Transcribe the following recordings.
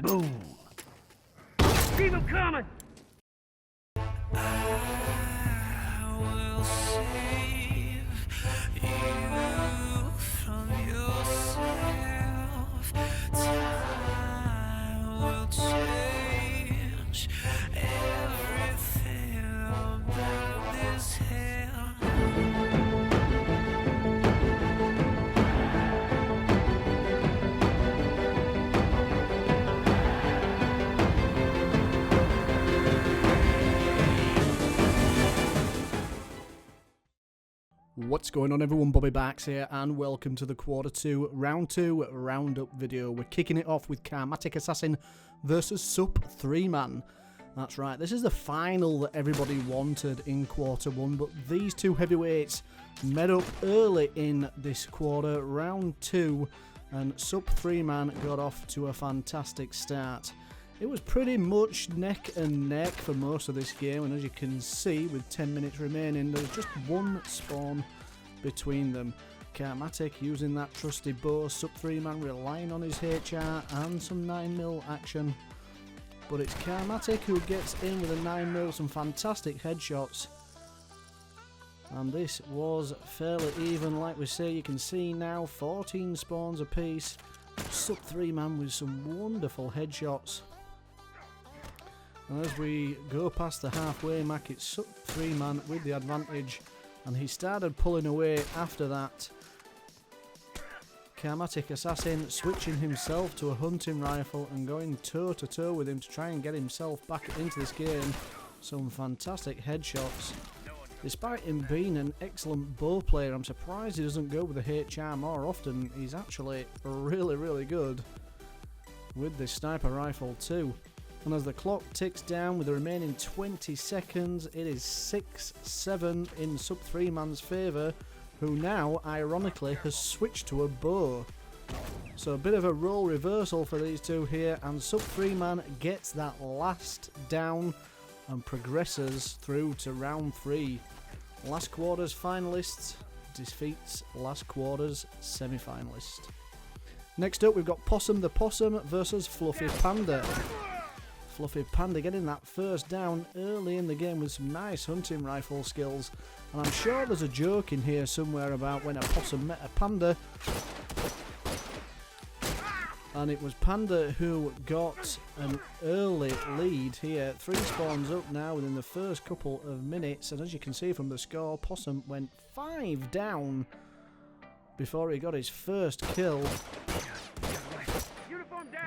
Boom. Keep him coming. What's going on everyone, Bobbybarks here and welcome to the Quarter 2 Round 2 Roundup video. We're kicking it off with Karmatic Assassin versus Sup 3-man. That's right, this is the final that everybody wanted in Quarter 1, but these two heavyweights met up early in this quarter, Round 2, and Sup 3-man got off to a fantastic start. It was pretty much neck and neck for most of this game, and as you can see, with 10 minutes remaining, there's just one spawn between them. Karmatic using that trusty bow, Sup 3-man relying on his HR and some 9mm action. But it's Karmatic who gets in with a 9mm, some fantastic headshots. And this was fairly even, like we say. You can see now 14 spawns apiece. Sup 3-man with some wonderful headshots. And as we go past the halfway mark, it's Sup 3-man with the advantage, and he started pulling away after that. Karmatic Assassin switching himself to a hunting rifle and going toe to toe with him to try and get himself back into this game. Some fantastic headshots. Despite him being an excellent bow player, I'm surprised he doesn't go with the HR more often. He's actually really good with this sniper rifle too. And as the clock ticks down with the remaining 20 seconds, it is 6-7 in Sup 3-man's favour, who now, ironically, has switched to a bow. So a bit of a role reversal for these two here, and Sup 3-man gets that last down and progresses through to round 3. Last quarter's finalists defeats last quarter's semi-finalist. Next up, we've got Possum the Possum versus FluffyPanda. FluffyPanda getting that first down early in the game with some nice hunting rifle skills, and I'm sure there's a joke in here somewhere about when a possum met a panda, and it was Panda who got an early lead here. 3 spawns up now within the first couple of minutes, and as you can see from the score, Possum went 5 down before he got his first kill.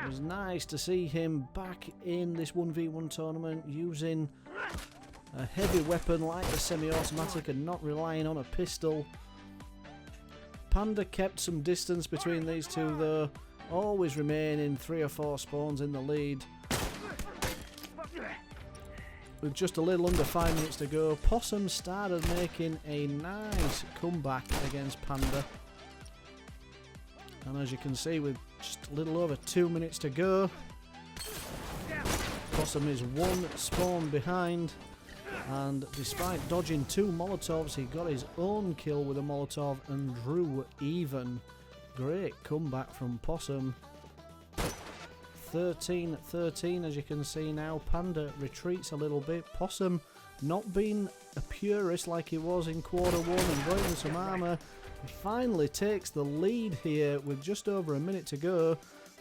It was nice to see him back in this 1v1 tournament using a heavy weapon like the semi-automatic and not relying on a pistol. Panda kept some distance between these two though, always remaining 3 or 4 spawns in the lead. With just a little under 5 minutes to go, Possum started making a nice comeback against Panda. And as you can see, with just a little over 2 minutes to go, Possum is 1 spawn behind, and despite dodging 2 Molotovs, he got his own kill with a Molotov and drew even. Great comeback from Possum. 13-13 as you can see now. Panda retreats a little bit. Possum not being a purist like he was in quarter 1 and going with some armour. He finally takes the lead here with just over a minute to go.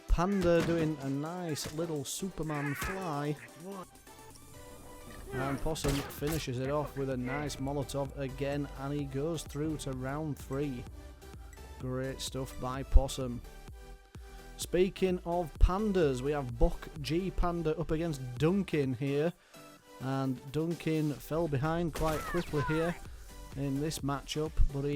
Panda doing a nice little Superman fly. And Possum finishes it off with a nice Molotov again, and he goes through to round 3. Great stuff by Possum. Speaking of pandas, we have BakshiPanda up against Duncan here. And Duncan fell behind quite quickly here in this matchup, but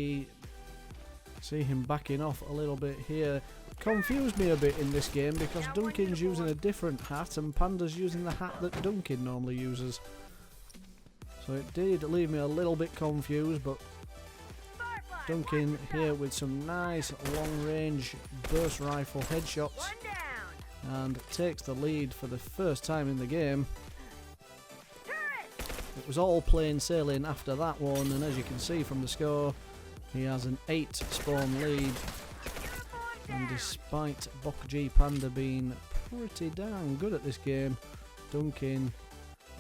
see him backing off a little bit here. Confused me a bit in this game because Duncan's using a different hat and Panda's using the hat that Duncan normally uses. So it did leave me a little bit confused, but Duncan here with some nice long range burst rifle headshots and takes the lead for the first time in the game. It was all plain sailing after that one, and as you can see from the score, he has an 8 spawn lead. And despite BakshiPanda being pretty darn good at this game. Duncan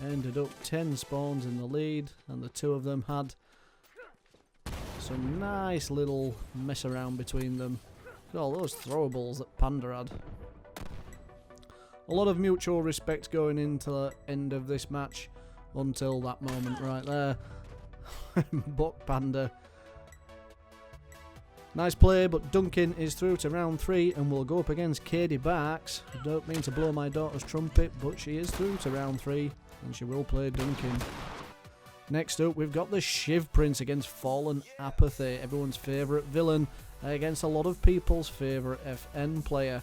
ended up 10 spawns in the lead, and the two of them had some nice little mess around between them. Look at all those throwables that Panda had. A lot of mutual respect going into the end of this match until that moment right there. Panda. Nice play, but Duncan is through to round 3 and will go up against Bobbybarks. I don't mean to blow my daughter's trumpet, but she is through to round 3 and she will play Duncan. Next up, we've got the Shiv Prince against Fallen Apathy, everyone's favourite villain, against a lot of people's favourite FN player.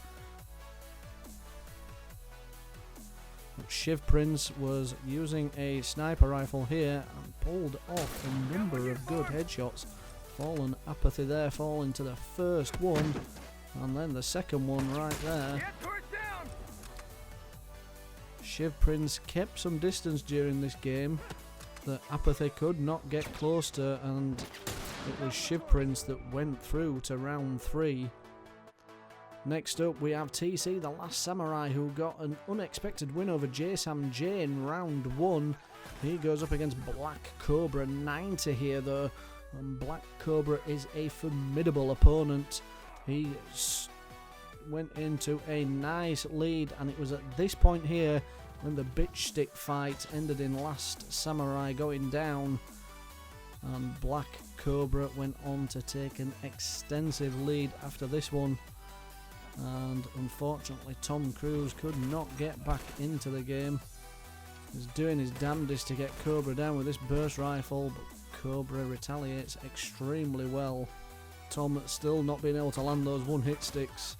Shiv Prince was using a sniper rifle here and pulled off a number of good headshots. Fallen Apathy there falling to the first one, and then the second one right there. Shiv Prince kept some distance during this game that Apathy could not get close to, and it was Shiv Prince that went through to round 3. Next up we have TC, the Last Samurai, who got an unexpected win over Jessanddc in round 1. He goes up against Black Cobra 90 here though, and Black Cobra is a formidable opponent. He went into a nice lead, and it was at this point here when the bitch stick fight ended in Last Samurai going down, and Black Cobra went on to take an extensive lead after this one. And unfortunately Tom Cruise could not get back into the game. He's doing his damnedest to get Cobra down with this burst rifle, but Cobra retaliates extremely well. Tom still not being able to land those one-hit sticks,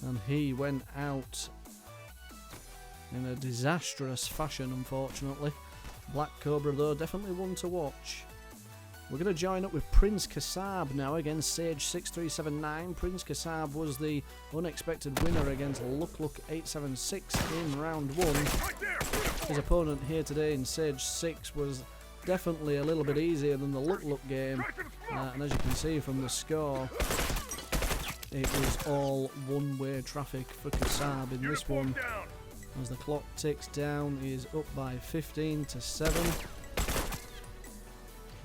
and he went out in a disastrous fashion, unfortunately. Black Cobra though, definitely one to watch. We're going to join up with Prince Kasab now against Sage6379. Prince Kasab was the unexpected winner against Look876 in round 1. His opponent here today in Sage 6 was definitely a little bit easier than the Look game, and as you can see from the score, it was all one-way traffic for Kasab in this one. As the clock ticks down, he is up by 15 to 7.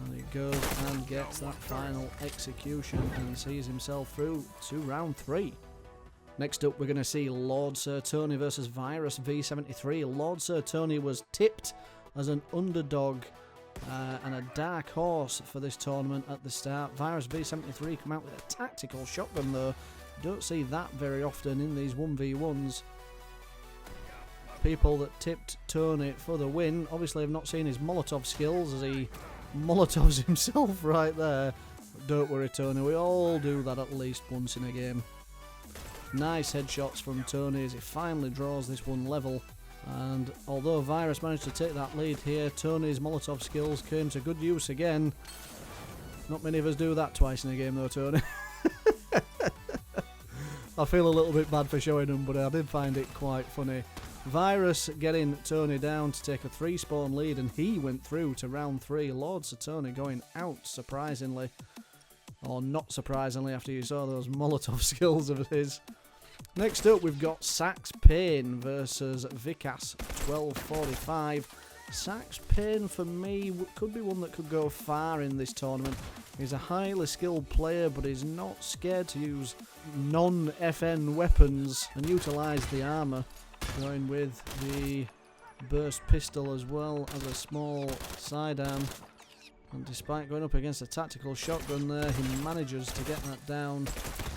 And he goes and gets that final execution and sees himself through to round 3. Next up we're going to see Lord Sir Tony versus Virus V73. Lord Sir Tony was tipped as an underdog and a dark horse for this tournament at the start. Virus V73 come out with a tactical shotgun though. Don't see that very often in these 1v1s. People that tipped Tony for the win obviously have not seen his Molotov skills, as he Molotovs himself right there. But don't worry Tony, we all do that at least once in a game. Nice headshots from Tony as he finally draws this one level. And although Virus managed to take that lead here, Tony's Molotov skills came to good use again. Not many of us do that twice in a game though, Tony. I feel a little bit bad for showing them, but I did find it quite funny. Virus getting Tony down to take a 3-spawn lead, and he went through to round 3. Lord Sir Tony going out surprisingly, or not surprisingly after you saw those Molotov skills of his. Next up we've got Sacs Payne versus Vikas 1245. Sacs Payne for me could be one that could go far in this tournament. He's a highly skilled player, but he's not scared to use non-FN weapons and utilise the armour. Going with the burst pistol as well as a small sidearm, and despite going up against a tactical shotgun there, he manages to get that down,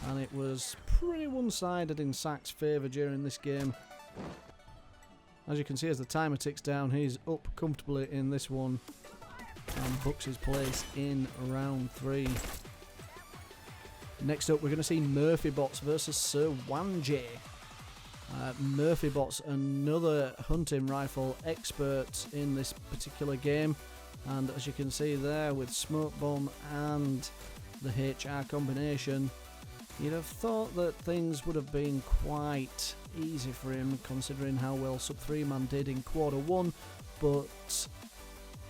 and it was pretty one-sided in Sacs' favour during this game. As you can see, as the timer ticks down, he's up comfortably in this one and books his place in round 3. Next up we're going to see Murphybox versus Sir Wanji. Murphybox, another hunting rifle expert in this particular game, and as you can see there with Smoke Bomb and the HR combination, you'd have thought that things would have been quite easy for him considering how well Sub 3 Man did in quarter 1, but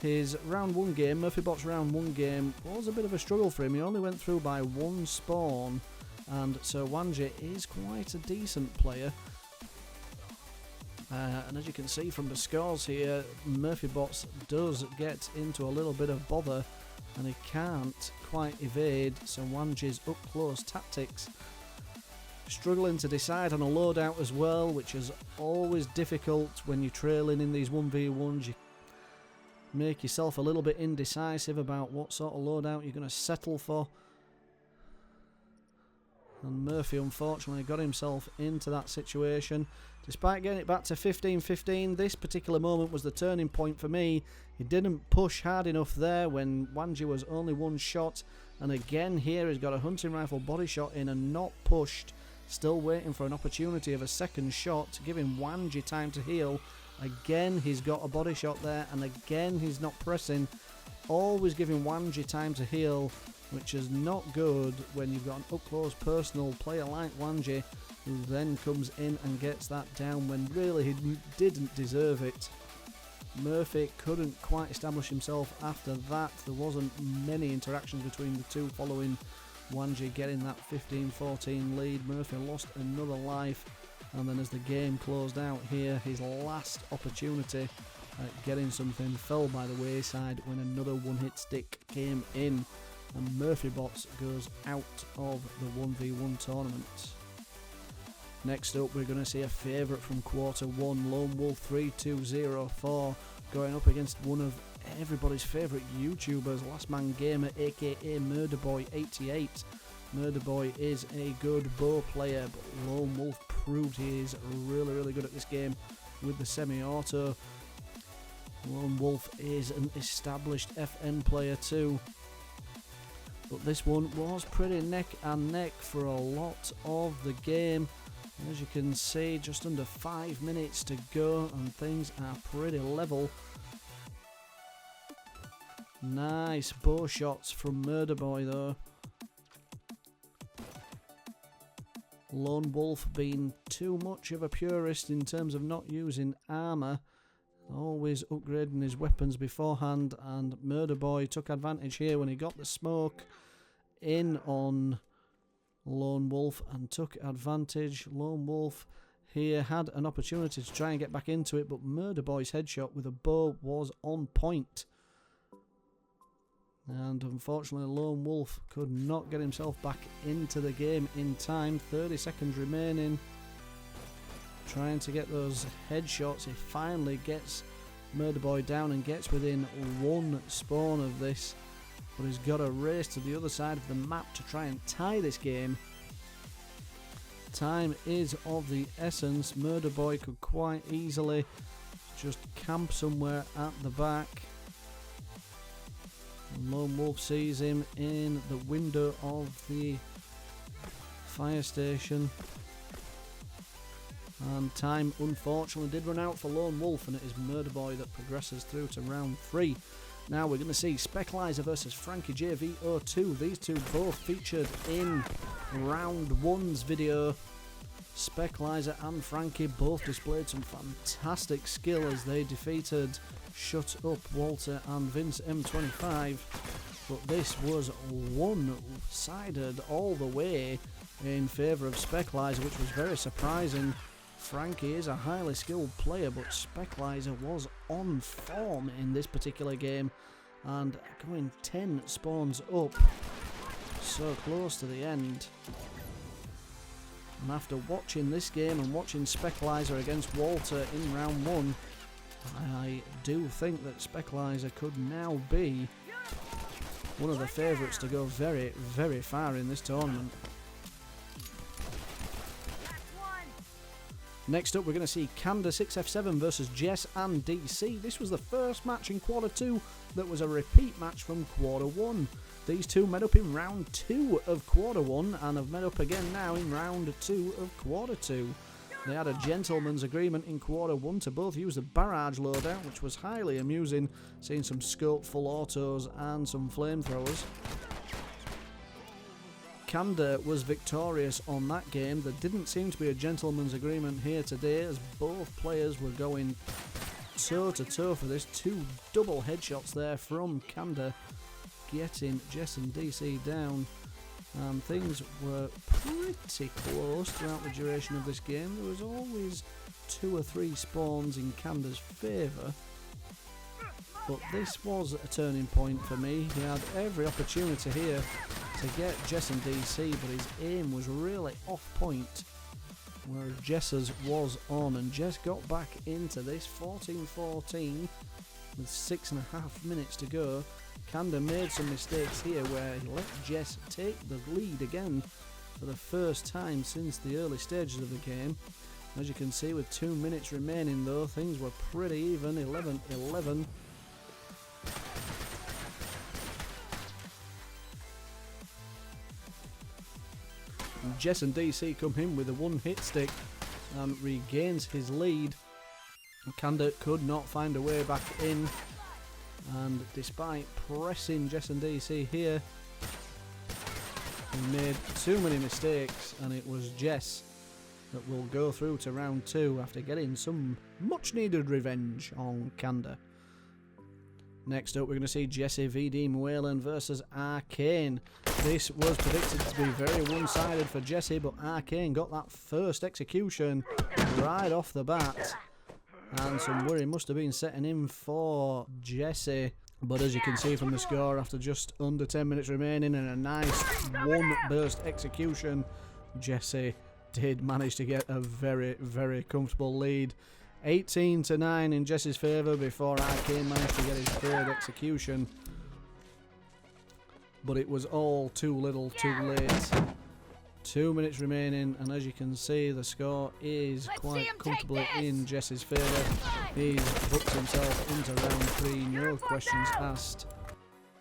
his round 1 game, Murphybox round 1 game, was a bit of a struggle for him. He only went through by 1 spawn, and Sir Wanji is quite a decent player. And as you can see from the scores here, Murphybox does get into a little bit of bother and he can't quite evade Wanji's up close tactics. Struggling to decide on a loadout as well, which is always difficult when you're trailing in these 1v1s. You make yourself a little bit indecisive about what sort of loadout you're going to settle for. And Murphy unfortunately got himself into that situation. Despite getting it back to 15-15, this particular moment was the turning point for me. He didn't push hard enough there when Wanji was only one shot. And again here he's got a hunting rifle body shot in and not pushed. Still waiting for an opportunity of a second shot, giving Wanji time to heal. Again he's got a body shot there and again he's not pressing. Always giving Wanji time to heal, which is not good when you've got an up-close personal player like Wanji, who then comes in and gets that down when really he didn't deserve it. Murphy couldn't quite establish himself after that. There wasn't many interactions between the two following Wanji getting that 15-14 lead. Murphy lost another life, and then as the game closed out here, his last opportunity at getting something fell by the wayside when another one-hit stick came in, and Murphybox goes out of the 1v1 tournament. Next up, we're going to see a favourite from quarter one, LoneWolf 3204, going up against one of everybody's favourite YouTubers, Last Man Gamer, aka Murderboy88. Murderboy is a good bow player, but LoneWolf proved he is really good at this game with the semi-auto. LoneWolf is an established FN player too, but this one was pretty neck and neck for a lot of the game. As you can see, just under 5 minutes to go and things are pretty level. Nice bow shots from Murderboy though. LoneWolf being too much of a purist in terms of not using armour, always upgrading his weapons beforehand, and Murderboy took advantage here when he got the smoke in on LoneWolf and took advantage. LoneWolf here had an opportunity to try and get back into it, but Murderboy's headshot with a bow was on point. And unfortunately LoneWolf could not get himself back into the game in time. 30 seconds remaining. Trying to get those headshots. He finally gets Murderboy down and gets within one spawn of this. But he's got to race to the other side of the map to try and tie this game. Time is of the essence. Murderboy could quite easily just camp somewhere at the back. And LoneWolf sees him in the window of the fire station. And time unfortunately did run out for LoneWolf, and it is Murderboy that progresses through to round 3. Now we're going to see Specklizer versus Frankie JV02. These two both featured in round 1's video. Specklizer and Frankie both displayed some fantastic skill as they defeated Shut Up Walter and Vince M25. But this was one-sided all the way in favour of Specklizer, which was very surprising. Frankie is a highly skilled player, but Specklizer was on form in this particular game and going 10 spawns up, so close to the end. And after watching this game and watching Specklizer against Walter in round 1, I do think that Specklizer could now be one of the favourites to go very far in this tournament. Next up, we're going to see Candor 6F7 versus Jessen DC. This was the first match in quarter 2 that was a repeat match from quarter 1. These two met up in round 2 of quarter 1 and have met up again now in round 2 of quarter 2. They had a gentleman's agreement in quarter 1 to both use the barrage loadout, which was highly amusing, seeing some scope full autos and some flamethrowers. Candor was victorious on that game. There didn't seem to be a gentleman's agreement here today, as both players were going toe to toe for this. 2 double headshots there from Candor, getting Jessen DC down. and things were pretty close throughout the duration of this game. There was always 2 or 3 spawns in Candor's favour, but this was a turning point for me. He had every opportunity here to get Jessen DC, but his aim was really off point, whereas Jess's was on, and Jess got back into this 14-14 with 6.5 minutes to go. Candor made some mistakes here where he let Jess take the lead again for the first time since the early stages of the game. As you can see, with 2 minutes remaining though, things were pretty even, 11-11. Jessanddc come in with a 1-hit stick and regains his lead. Candor could not find a way back in, and despite pressing Jessanddc here, he made too many mistakes, and it was Jess that will go through to round 2 after getting some much needed revenge on Candor. Next up, we're going to see Jessie Vadim Wayland versus Arcane. This was predicted to be very one-sided for Jessie, but Arcane got that first execution right off the bat, and some worry must have been setting in for Jessie. But as you can see from the score, after just under 10 minutes remaining and a nice one-burst execution, Jessie did manage to get a very, very comfortable lead. 18-9 in Jessie's favour before Arcane managed to get his third execution. But it was all too little, too late. 2 minutes remaining, and as you can see, the score is quite comfortably in Jessie's favour. He's booked himself into round 3, no questions asked.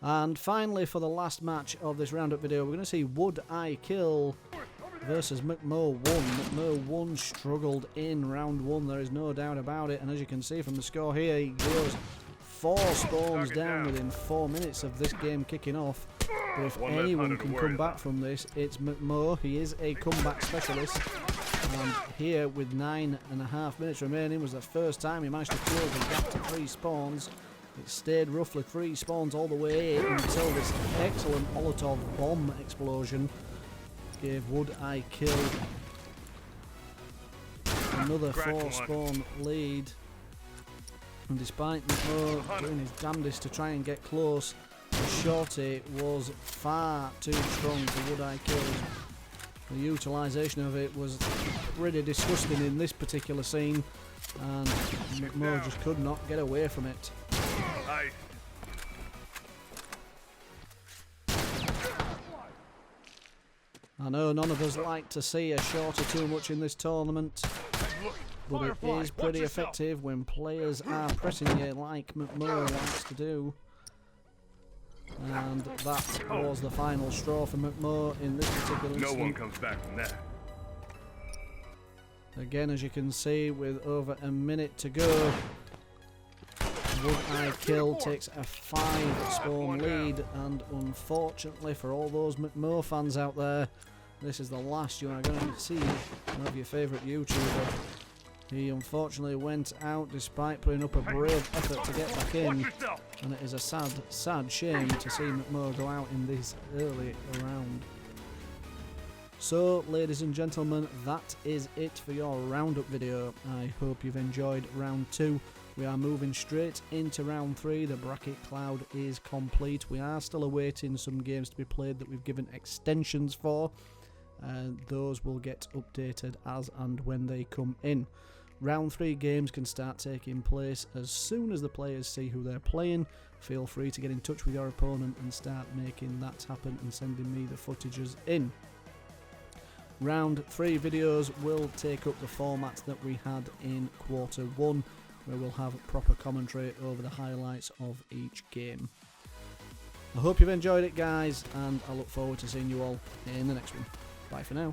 And finally, for the last match of this roundup video, we're going to see Would I Kill versus makhmour 1. makhmour 1 struggled in round 1, there is no doubt about it, and as you can see from the score here, he goes 4 spawns down within 4 minutes of this game kicking off. But if anyone can come back from this, it's makhmour. He is a comeback specialist, and here with 9.5 minutes remaining was the first time he managed to close the gap to 3 spawns. It stayed roughly 3 spawns all the way until this excellent Molotov bomb explosion gave Would I Kill another 4 spawn lead. And despite makhmour doing his damnedest to try and get close, the shorty was far too strong for Would I Kill. The utilisation of it was pretty disgusting in this particular scene, and makhmour just could not get away from it. I know none of us like to see a shorty too much in this tournament, but it is pretty effective when players are pressing you like makhmour wants to do. And that was the final straw for makhmour in this particular instance. No one comes back from that. Again, as you can see, with over a minute to go, Would I Kill takes a 5 spawn lead, and unfortunately for all those makhmour fans out there, this is the last you are going to see of your favourite YouTuber. He unfortunately went out despite putting up a brave effort to get back in, and it is a sad, sad shame to see makhmour go out in this early round. So, ladies and gentlemen, that is it for your roundup video. I hope you've enjoyed round 2. We are moving straight into round 3. The bracket cloud is complete. We are still awaiting some games to be played that we've given extensions for. Those will get updated as and when they come in. Round 3 games can start taking place as soon as the players see who they're playing. Feel free to get in touch with your opponent and start making that happen and sending me the footages in. Round 3 videos will take up the format that we had in quarter 1, where we'll have proper commentary over the highlights of each game. I hope you've enjoyed it, guys, and I look forward to seeing you all in the next one. Bye for now.